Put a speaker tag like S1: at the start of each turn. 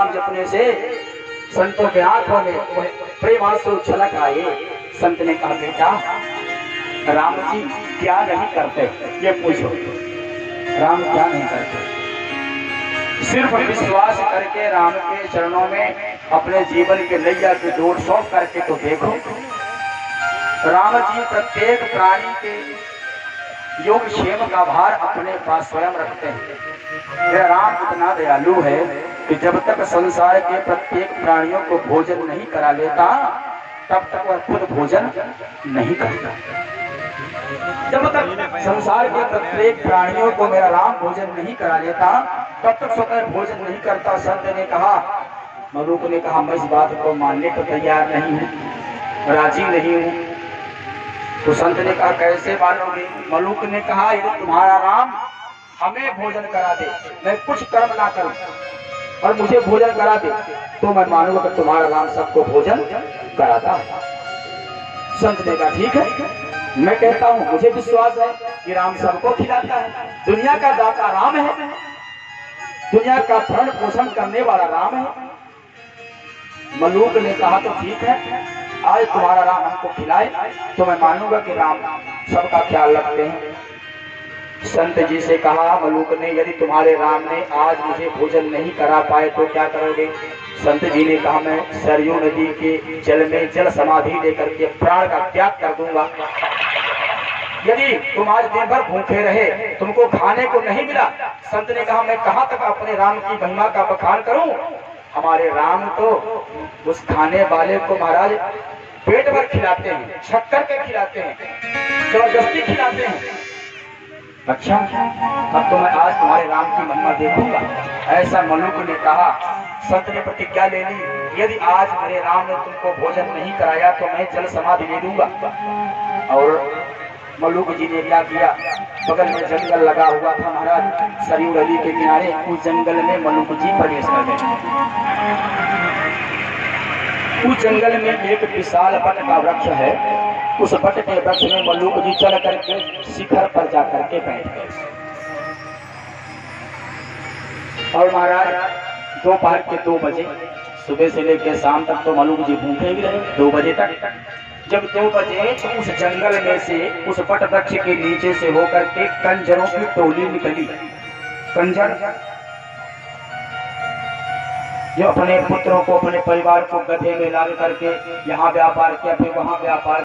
S1: नाम जपने से संतों के आंखों में प्रेमांशु छलक आए। संत ने कहा, बेटा राम जी क्या नहीं करते, ये पूछो। राम क्या नहीं करते? सिर्फ विश्वास करके राम के चरणों में अपने जीवन के नैया की डोर सौंप करके तो देखो। राम जी प्रत्येक प्राणी के योग क्षेम का भार अपने पास स्वयं रखते हैं। यह राम इतना दयालु है कि जब तक संसार के प्रत्येक प्राणियों को भोजन नहीं करा लेता, तब तक वह खुद भोजन नहीं करता। जब तक संसार के प्रत्येक प्राणियों को मेरा राम भोजन नहीं करा लेता, तब तक स्वतः भोजन नहीं करता। संत ने कहा, मलूक ने कहा, मैं इस बात को मानने को तैयार नहीं हूँ, राजी नहीं हूँ। तो संत ने कहा, कैसे मानोगे? मलूक ने कहा, यदि तुम्हारा राम हमें भोजन करा दे, मैं कुछ कर्म ना करूं और मुझे भोजन करा दे, तो मैं मानूंगा कि तुम्हारा राम सबको भोजन कराता है। संत ने कहा, ठीक है, मैं कहता हूं, मुझे विश्वास है कि राम सबको खिलाता है। दुनिया का दाता राम है, दुनिया का भरण पोषण करने वाला राम है। मलूक ने कहा, तो ठीक है, आज तुम्हारा राम हमको खिलाए तो मैं मानूंगा कि राम सबका ख्याल रखते हैं। संत जी से कहा मलूक ने, यदि तुम्हारे राम ने आज मुझे भोजन नहीं करा पाए तो क्या करोगे? संत जी ने कहा, मैं सरयू नदी के जल में जल समाधि लेकर के प्राण का त्याग कर दूंगा। यदि तुम आज दिन भर भूखे रहे, तुमको खाने को नहीं मिला, संत ने कहा, मैं कहां तक अपने राम की महिमा का बखान करूं? हमारे राम तो उस खाने वाले को महाराज पेट भर खिलाते हैं, शक्कर के खिलाते हैं, जबरदस्ती खिलाते हैं। अच्छा, अब तो मैं आज तुम्हारे राम की महिमा देखूंगा, ऐसा मलूक ने कहा। संत ने प्रतिज्ञा ले ली, यदि आज मेरे राम ने तुमको भोजन नहीं कराया तो मैं जल समाधि ले लूंगा। और मलूक जी ने क्या किया? बगल में जंगल लगा हुआ था महाराज, सरयू नदी के किनारे, उस जंगल में मलूक जी प्रवेश कर गए। उस जंगल में एक विशाल बट का वृक्ष है, उस बट के वृक्ष में मलूक जी चढ़ करके शिखर पर जाकर के बैठ गए। और महाराज दोपहर के 2 बजे, सुबह से लेकर शाम तक तो मलूक जी भूखे भी रहे, 2 बजे तक। जब 2 बजे तो उस जंगल में से, उस बट वृक्ष के नीचे से होकर के कंजरों की टोली निकली। कंजर जो अपने पुत्रों को, अपने परिवार को गधे में लाद करके यहाँ व्यापार किया, फिर वहाँ व्यापार